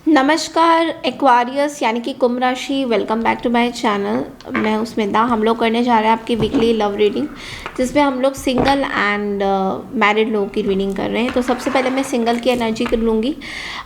नमस्कार एक्वारियस यानी कि कुंभ राशि, welcome back to my channel. मैं उस्मिता। हम लोग करने जा रहे हैं आपकी वीकली लव रीडिंग, जिसमें हम लोग सिंगल एंड मैरिड लोगों की रीडिंग कर रहे हैं। तो सबसे पहले मैं सिंगल की एनर्जी कर लूँगी।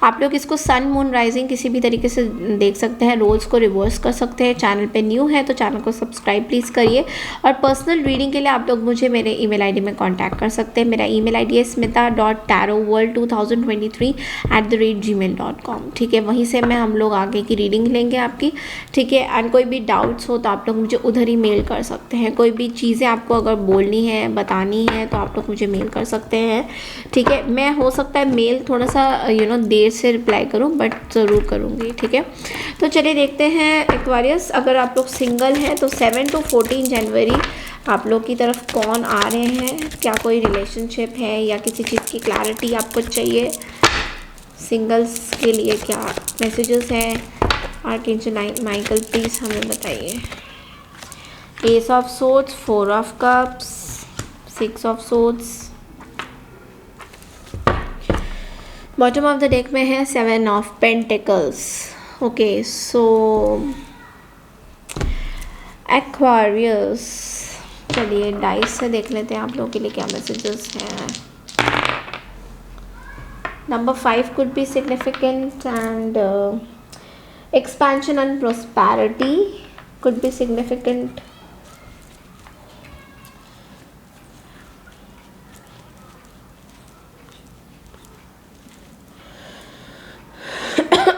आप लोग इसको सन मून राइजिंग किसी भी तरीके से देख सकते हैं, रोल्स को रिवर्स कर सकते हैं। चैनल पे न्यू है तो चैनल को सब्सक्राइब प्लीज़ करिए। और पर्सनल रीडिंग के लिए आप लोग मुझे मेरे ईमेल आईडी में कॉन्टैक्ट कर सकते हैं। मेरा ईमेल आईडी है smita.taroworld2023@gmail.com। ठीक है, वहीं से मैं हम लोग आगे की रीडिंग लेंगे आपकी। ठीक है, एंड कोई भी डाउट्स हो तो आप लोग मुझे उधर ही मेल कर सकते हैं। कोई भी चीज़ें आपको अगर बोलनी है, बतानी है, तो आप लोग मुझे मेल कर सकते हैं। ठीक है, मैं हो सकता है मेल थोड़ा सा देर से रिप्लाई करूं, बट ज़रूर करूंगी। ठीक है, तो चलिए देखते हैं एक्वारियस। अगर आप लोग सिंगल हैं तो 7 to 14 जनवरी आप लोग की तरफ कौन आ रहे हैं, क्या कोई रिलेशनशिप है या किसी चीज़ की क्लैरिटी आपको चाहिए। सिंगल्स के लिए क्या मैसेजेस हैं, आर्कएंजल माइकल प्लीज़ हमें बताइए। S of swords, 4 of cups, 6 of swords, bottom of the deck में है 7 of pentacles. Okay, so Aquarius, चलिए डाइस से देख लेते हैं आप लोगों के लिए क्या मैसेजेस हैं। Number 5 could be significant, and expansion and prosperity could be significant.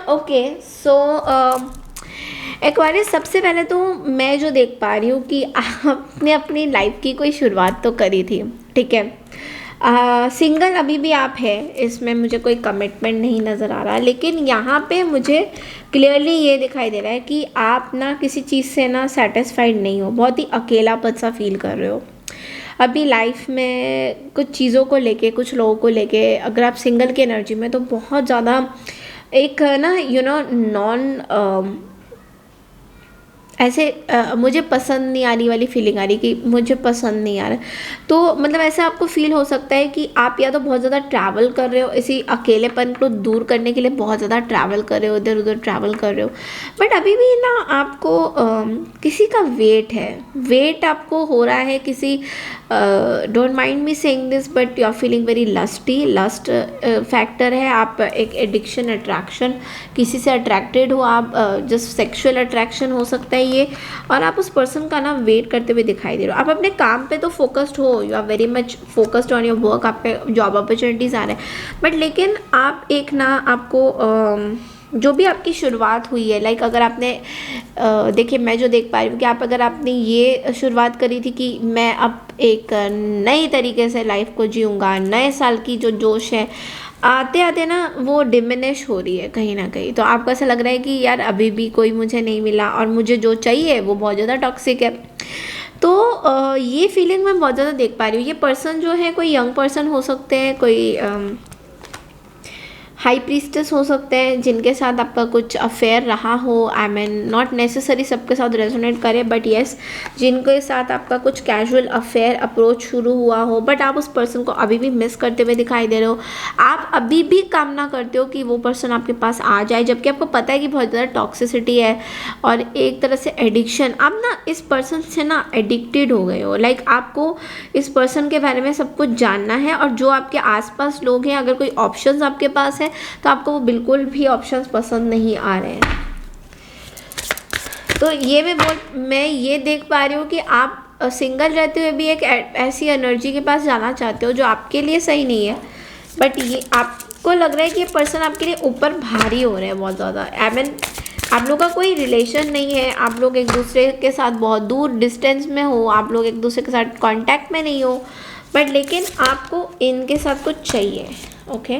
Okay, so Aquarius, सबसे पहले तो मैं जो देख पा रही हूँ कि आपने अपनी लाइफ की कोई शुरुआत तो करी थी। ठीक है, सिंगल अभी भी आप हैं, इसमें मुझे कोई कमिटमेंट नहीं नज़र आ रहा, लेकिन यहाँ पे मुझे क्लियरली ये दिखाई दे रहा है कि आप ना किसी चीज़ से ना सेटिस्फाइड नहीं हो, बहुत ही अकेलापन सा फील कर रहे हो अभी लाइफ में। कुछ चीज़ों को लेके, कुछ लोगों को लेके, अगर आप सिंगल की एनर्जी में, तो बहुत ज़्यादा एक ना नॉन ऐसे मुझे पसंद नहीं आ रही वाली फीलिंग आ रही कि मुझे पसंद नहीं आ रहा। तो मतलब ऐसा आपको फील हो सकता है कि आप या तो बहुत ज़्यादा ट्रैवल कर रहे हो, इसी अकेलेपन को दूर करने के लिए बहुत ज़्यादा ट्रैवल कर रहे हो, इधर उधर ट्रैवल कर रहे हो, बट अभी भी ना आपको किसी का वेट आपको हो रहा है किसी। Don't mind me saying this, but you are feeling very lust factor है। आप एक एडिक्शन, अट्रैक्शन, किसी से अट्रैक्टेड हो आप, जस्ट सेक्सुअल अट्रैक्शन हो सकता है ये, और आप उस पर्सन का ना वेट करते हुए दिखाई दे रहे हो। आप अपने काम पे तो फोकस्ड हो, you are very much focused on your work, आप पे जॉब अपॉर्चुनिटीज़ आ रहे हैं, बट लेकिन आप एक ना आपको जो भी आपकी शुरुआत हुई है, लाइक अगर आपने देखिए, मैं जो देख पा रही हूँ कि आप अगर आपने ये शुरुआत करी थी कि मैं अब एक नई तरीके से लाइफ को जीऊँगा, नए साल की जो जोश है आते आते ना वो डिमिनिश हो रही है कहीं ना कहीं। तो आपको ऐसा लग रहा है कि यार अभी भी कोई मुझे नहीं मिला, और मुझे जो चाहिए वो बहुत ज़्यादा टॉक्सिक है। तो ये फीलिंग मैं बहुत ज़्यादा देख पा रही हूँ। ये पर्सन जो है कोई यंग पर्सन हो सकते हैं, कोई हाई प्रीस्टेस हो सकते हैं, जिनके साथ आपका कुछ अफेयर रहा हो। आई मीन नॉट नेसेसरी सबके साथ रेजोनेट करे, बट येस, जिनके साथ आपका कुछ कैजुअल अफेयर अप्रोच शुरू हुआ हो, बट आप उस पर्सन को अभी भी मिस करते हुए दिखाई दे रहे हो। आप अभी भी कामना करते हो कि वो पर्सन आपके पास आ जाए, जबकि आपको पता है कि बहुत ज़्यादा टॉक्सिसिटी है और एक तरह से एडिक्शन। आप ना इस पर्सन से ना एडिक्टेड हो गए हो, लाइक आपको इस पर्सन के बारे में सब कुछ जानना है, और जो आपके आसपास लोग हैं, अगर कोई ऑप्शंस आपके पास है तो आपको वो बिल्कुल भी ऑप्शंस पसंद नहीं आ रहे हैं। तो ये मैं ये देख पा रही हूँ कि आप सिंगल रहते हुए भी एक ऐसी एनर्जी के पास जाना चाहते हो जो आपके लिए सही नहीं है, बट ये आपको लग रहा है कि ये पर्सन आपके लिए ऊपर भारी हो रहे हैं बहुत ज़्यादा। आई मीन आप लोग का कोई रिलेशन नहीं है, आप लोग एक दूसरे के साथ बहुत दूर डिस्टेंस में हो, आप लोग एक दूसरे के साथ कांटेक्ट में नहीं हो, बट लेकिन आपको इनके साथ कुछ चाहिए। ओके,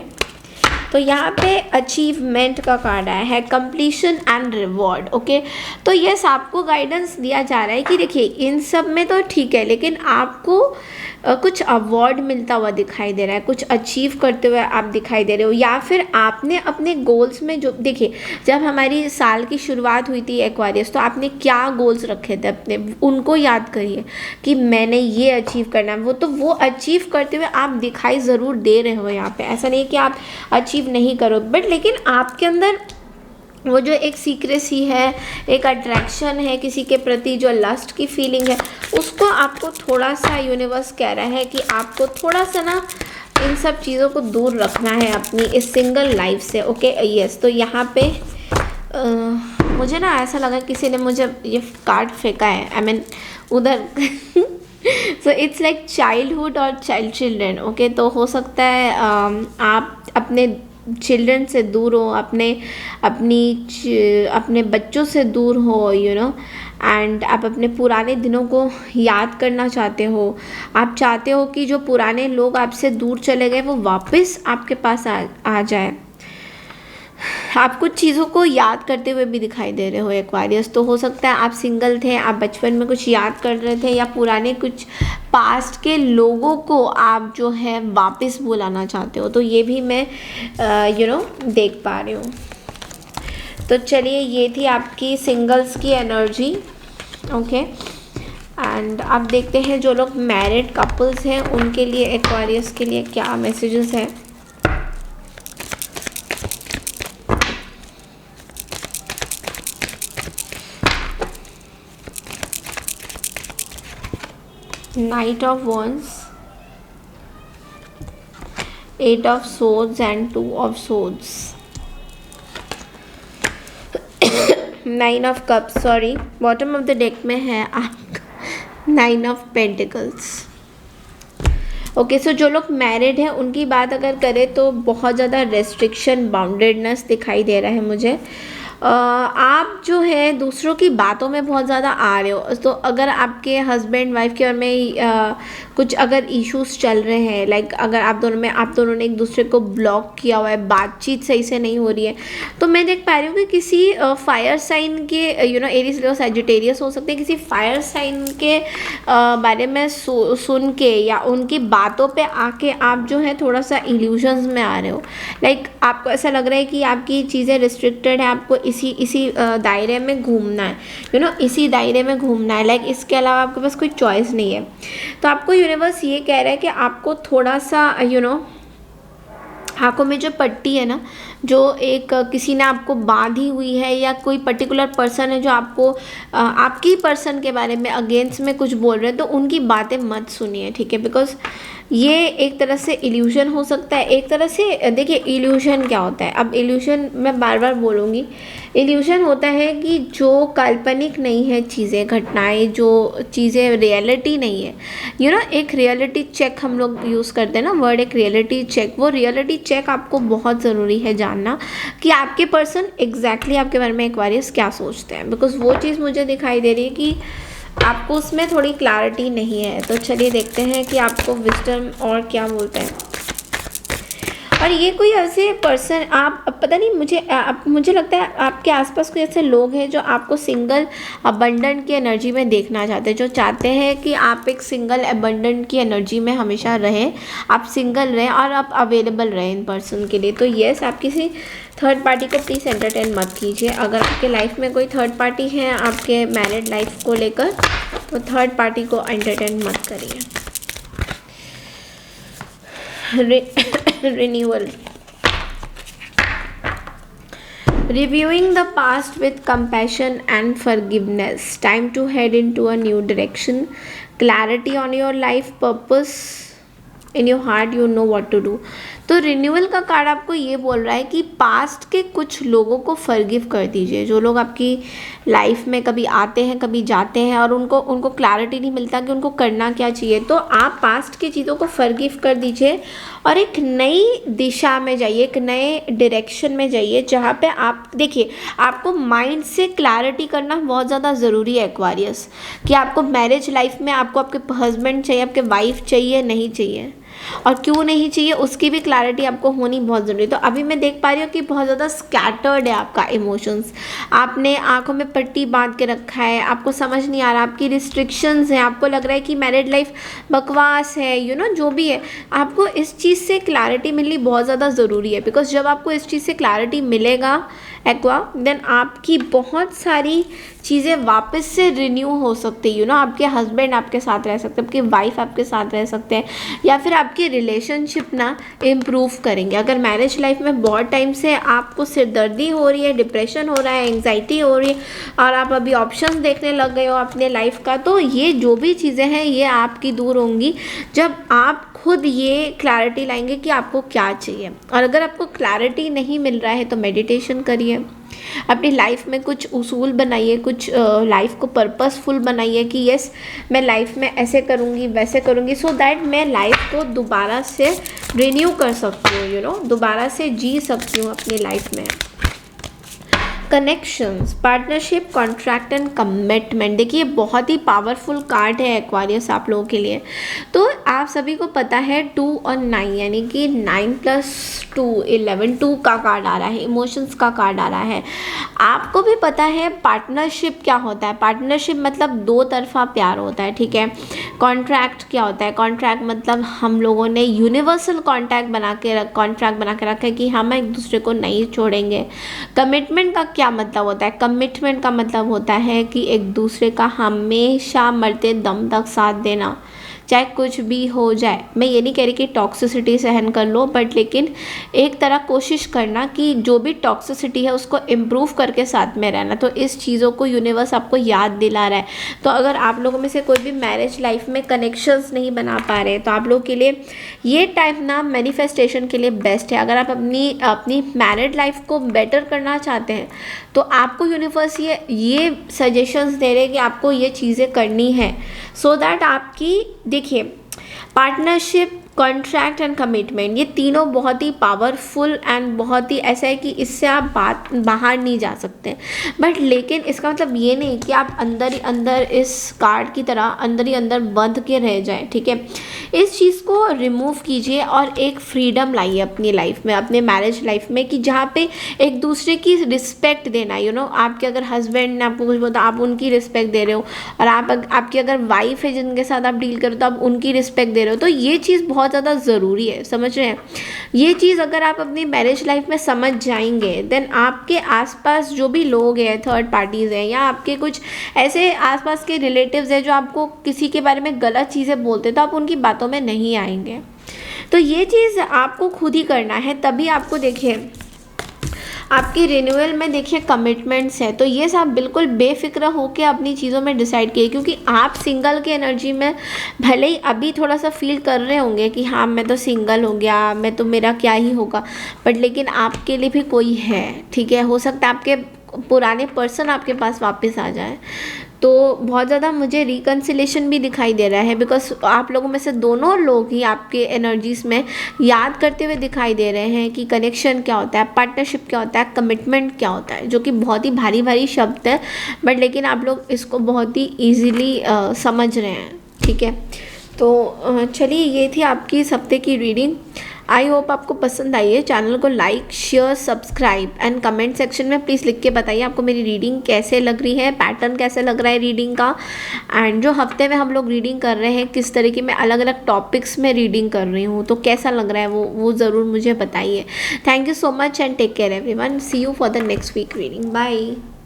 तो यहाँ पे अचीवमेंट का कार्ड आया है, कंप्लीशन एंड रिवॉर्ड। ओके, तो यस, आपको गाइडेंस दिया जा रहा है कि देखिए इन सब में तो ठीक है, लेकिन आपको कुछ अवार्ड मिलता हुआ दिखाई दे रहा है, कुछ अचीव करते हुए आप दिखाई दे रहे हो, या फिर आपने अपने गोल्स में जो देखिए, जब हमारी साल की शुरुआत हुई थी एक्वारियस, तो आपने क्या गोल्स रखे थे अपने, उनको याद करिए कि मैंने ये अचीव करना है। वो अचीव करते हुए आप दिखाई ज़रूर दे रहे हो यहाँ पे। ऐसा नहीं कि आप अचीव नहीं करो, बट लेकिन आपके अंदर वो जो एक सीक्रेसी है, एक अट्रैक्शन है किसी के प्रति, जो लस्ट की फीलिंग है, उसको आपको थोड़ा सा यूनिवर्स कह रहा है कि आपको थोड़ा सा ना इन सब चीज़ों को दूर रखना है अपनी इस सिंगल लाइफ से। ओके यस, तो यहाँ पे मुझे ना ऐसा लगा किसी ने मुझे ये कार्ड फेंका है, आई मीन उधर सो इट्स लाइक चाइल्डहुड और चाइल्ड चिल्ड्रन। ओके, तो हो सकता है आप अपने चिल्ड्रन से दूर हो, अपने बच्चों से दूर हो, यू नो, एंड आप अपने पुराने दिनों को याद करना चाहते हो। आप चाहते हो कि जो पुराने लोग आपसे दूर चले गए वो वापस आपके पास आ जाए। आप कुछ चीज़ों को याद करते हुए भी दिखाई दे रहे हो एक्वारियस। तो हो सकता है आप सिंगल थे, आप बचपन में कुछ याद कर रहे थे, या पुराने कुछ पास्ट के लोगों को आप जो है वापस बुलाना चाहते हो। तो ये भी मैं देख पा रही हूँ। तो चलिए, ये थी आपकी सिंगल्स की एनर्जी। ओके, एंड अब देखते हैं जो लोग मैरिड कपल्स हैं उनके लिए एक्वारियस के लिए क्या मैसेजेस हैं। Knight of Wands, 8 of Swords and 2 of Swords, 9 of Cups, sorry bottom of the deck में है आपका 9 of Pentacles। ओके, सो जो लोग मैरिड हैं उनकी बात अगर करें तो बहुत ज़्यादा रेस्ट्रिक्शन, बाउंडेडनेस दिखाई दे रहा है मुझे। आप जो है दूसरों की बातों में बहुत ज़्यादा आ रहे हो। तो अगर आपके हस्बैंड वाइफ के और में कुछ अगर इश्यूज चल रहे हैं, लाइक अगर आप दोनों ने एक दूसरे को ब्लॉक किया हुआ है, बातचीत सही से नहीं हो रही है, तो मैं देख पा रही हूँ कि किसी फायर साइन के एरीज लियो सैजिटेरियस हो सकते हैं, किसी फायर साइन के बारे में सुन के या उनकी बातों पे आके आप जो है थोड़ा सा इल्यूजन्स में आ रहे हो। लाइक आपको ऐसा लग रहा है कि आपकी चीज़ें रिस्ट्रिक्टेड है, आपको इसी दायरे में घूमना है, इसी दायरे में घूमना है। लाइक इसके अलावा आपके पास कोई चॉइस नहीं है। तो आपको यूनिवर्स ये कह रहा है कि आपको थोड़ा सा आँखों में जो पट्टी है ना, जो एक किसी ने आपको बांधी हुई है, या कोई पर्टिकुलर पर्सन है जो आपको आपकी पर्सन के बारे में अगेंस्ट में कुछ बोल रहे हैं, तो उनकी बातें मत सुनिए, ठीक है। बिकॉज ये एक तरह से इल्यूशन हो सकता है। एक तरह से देखिए इल्यूशन क्या होता है, अब इल्यूशन मैं बार बार बोलूँगी, इल्यूशन होता है कि जो काल्पनिक नहीं है चीज़ें, घटनाएं, जो चीज़ें रियलिटी नहीं है, एक रियलिटी चेक हम लोग यूज़ करते हैं ना वर्ड, एक रियलिटी चेक। वो रियलिटी चेक आपको बहुत ज़रूरी है जानना कि आपके पर्सन एग्जैक्टली आपके बारे में एक्वारियस क्या सोचते हैं। बिकॉज वो चीज़ मुझे दिखाई दे रही है कि आपको उसमें थोड़ी क्लैरिटी नहीं है। तो चलिए देखते हैं कि आपको विजडम और क्या बोलते हैं। और ये कोई ऐसे पर्सन, आप पता नहीं, मुझे लगता है आपके आसपास कोई ऐसे लोग हैं जो आपको सिंगल अबंडेंट की एनर्जी में देखना चाहते हैं, जो चाहते हैं कि आप एक सिंगल अबंडेंट की एनर्जी में हमेशा रहें, आप सिंगल रहें और आप अवेलेबल रहें इन पर्सन के लिए। तो येस, आप किसी थर्ड पार्टी को प्लीज़ एंटरटेन मत कीजिए। अगर आपके लाइफ में कोई थर्ड पार्टी है आपके मैरिड लाइफ को लेकर, तो थर्ड पार्टी को एंटरटेन मत करिए। Renewal, reviewing the past with compassion and forgiveness, time to head into a new direction, clarity on your life purpose, in your heart you know what to do। तो renewal का card आपको ये बोल रहा है कि पास्ट के कुछ लोगों को फॉरगिव कर दीजिए, जो लोग आपकी लाइफ में कभी आते हैं कभी जाते हैं और उनको क्लैरिटी नहीं मिलता कि उनको करना क्या चाहिए। तो आप पास्ट की चीज़ों को फॉरगिव कर दीजिए और एक नई दिशा में जाइए, एक नए डायरेक्शन में जाइए, जहाँ पे आप देखिए, आपको माइंड से क्लैरिटी करना बहुत ज़्यादा ज़रूरी है एक्वारियस, कि आपको मैरिज लाइफ में आपको आपके हस्बैंड चाहिए, आपके वाइफ चाहिए, नहीं चाहिए, और क्यों नहीं चाहिए उसकी भी क्लैरिटी आपको होनी बहुत ज़रूरी है। तो अभी मैं देख पा रही हूँ कि बहुत ज़्यादा स्कैटर्ड है आपका इमोशंस, आपने आंखों में पट्टी बांध के रखा है, आपको समझ नहीं आ रहा, आपकी रिस्ट्रिक्शंस हैं, आपको लग रहा है कि मैरिड लाइफ बकवास है, जो भी है, आपको इस चीज़ से क्लैरिटी मिलनी बहुत ज़्यादा ज़रूरी है। बिकॉज जब आपको इस चीज़ से क्लैरिटी मिलेगा एक्वा, देन आपकी बहुत सारी चीज़ें वापस से रिन्यू हो सकती है। आपके हस्बैंड आपके साथ रह सकते हैं, आपकी वाइफ आपके साथ रह सकते हैं, या फिर आपकी रिलेशनशिप ना इम्प्रूव करेंगे। अगर मैरिज लाइफ में बहुत टाइम से आपको सिरदर्दी हो रही है, डिप्रेशन हो रहा है, एंग्जाइटी हो रही है, और आप अभी ऑप्शंस देखने लग गए हो अपने लाइफ का, तो ये जो भी चीज़ें हैं ये आपकी दूर होंगी जब आप खुद ये क्लैरिटी लाएंगे कि आपको क्या चाहिए। और अगर आपको क्लैरिटी नहीं मिल रहा है तो मेडिटेशन करिए, अपनी लाइफ में कुछ उसूल बनाइए, कुछ लाइफ को पर्पसफुल बनाइए कि यस मैं लाइफ में ऐसे करूँगी वैसे करूँगी, सो दैट मैं लाइफ को दोबारा से रिन्यू कर सकती हूँ, दोबारा से जी सकती हूँ अपनी लाइफ में। Connections, partnership, contract and commitment. देखिए बहुत ही पावरफुल कार्ड है एक्वारियस आप लोगों के लिए। तो आप सभी को पता है 2 और 9 यानी कि 9 + 2 11, 2 का कार्ड आ रहा है, इमोशंस का कार्ड आ रहा है। आपको भी पता है पार्टनरशिप क्या होता है। पार्टनरशिप मतलब दो तरफा प्यार होता है, ठीक है। कॉन्ट्रैक्ट क्या होता है, कॉन्ट्रैक्ट मतलब हम लोगों ने यूनिवर्सल कॉन्ट्रैक्ट बना के रखा है कि हम एक दूसरे को नहीं छोड़ेंगे। कमिटमेंट का क्या मतलब होता है, कमिटमेंट का मतलब होता है कि एक दूसरे का हमेशा मरते दम तक साथ देना, चाहे कुछ भी हो जाए। मैं ये नहीं कह रही कि टॉक्सिसिटी सहन कर लो, बट लेकिन एक तरह कोशिश करना कि जो भी टॉक्सिसिटी है उसको इम्प्रूव करके साथ में रहना। तो इस चीज़ों को यूनिवर्स आपको याद दिला रहा है। तो अगर आप लोगों में से कोई भी मैरिज लाइफ में कनेक्शंस नहीं बना पा रहे तो आप लोगों के लिए ये टाइम ना मैनिफेस्टेशन के लिए बेस्ट है। अगर आप अपनी मैरिड लाइफ को बेटर करना चाहते हैं तो आपको यूनिवर्स ये सजेशंस दे रहे हैं कि आपको ये चीज़ें करनी है, सो दैट आपकी देखिए पार्टनरशिप, कॉन्ट्रैक्ट एंड कमिटमेंट, ये तीनों बहुत ही पावरफुल एंड बहुत ही ऐसा है कि इससे आप बाहर नहीं जा सकते। बट लेकिन इसका मतलब ये नहीं कि आप अंदर ही अंदर इस कार्ड की तरह अंदर ही अंदर बंध के रह जाएं, ठीक है। इस चीज़ को रिमूव कीजिए और एक फ्रीडम लाइए अपनी लाइफ में, अपने मैरिज लाइफ में, कि जहाँ पे एक दूसरे की रिस्पेक्ट देना, आपके अगर हस्बैंड ने आपको कुछ बोला आप उनकी रिस्पेक्ट दे रहे हो, और आपकी अगर वाइफ है जिनके साथ आप डील करो तो आप उनकी रिस्पेक्ट दे रहे हो। तो ये चीज़ बहुत ज़्यादा ज़रूरी है, समझ रहे हैं। ये चीज़ अगर आप अपनी मैरिज लाइफ में समझ जाएंगे देन आपके आसपास जो भी लोग हैं, थर्ड पार्टीज़ हैं, या आपके कुछ ऐसे आसपास के रिलेटिव्स हैं जो आपको किसी के बारे में गलत चीज़ें बोलते हैं, तो आप उनकी बातों में नहीं आएंगे। तो ये चीज़ आपको खुद ही करना है, तभी आपको देखिए आपकी रिन्यूअल में देखिए कमिटमेंट्स है। तो ये सब बिल्कुल बेफिक्र होकर अपनी चीज़ों में डिसाइड किए, क्योंकि आप सिंगल की एनर्जी में भले ही अभी थोड़ा सा फील कर रहे होंगे कि हाँ मैं तो सिंगल हो गया, मैं तो मेरा क्या ही होगा, बट लेकिन आपके लिए भी कोई है, ठीक है। हो सकता है आपके पुराने पर्सन आपके पास वापस आ जाए। तो बहुत ज़्यादा मुझे रिकन्सिलेशन भी दिखाई दे रहा है, बिकॉज आप लोगों में से दोनों लोग ही आपके एनर्जीज़ में याद करते हुए दिखाई दे रहे हैं कि कनेक्शन क्या होता है, पार्टनरशिप क्या होता है, कमिटमेंट क्या होता है, जो कि बहुत ही भारी भारी शब्द है, बट लेकिन आप लोग इसको बहुत ही ईजीली समझ रहे हैं, ठीक है। तो चलिए ये थी आपकी इस हफ्ते की रीडिंग। आई होप आपको पसंद आई है। चैनल को like, share, subscribe and comment section में प्लीज़ लिख के बताइए आपको मेरी रीडिंग कैसे लग रही है, पैटर्न कैसे लग रहा है रीडिंग का, एंड जो हफ्ते में हम लोग रीडिंग कर रहे हैं किस तरीके मैं अलग अलग टॉपिक्स में रीडिंग कर रही हूँ, तो कैसा लग रहा है वो ज़रूर मुझे बताइए। Thank you so much and take care everyone. See you for the next week reading. Bye.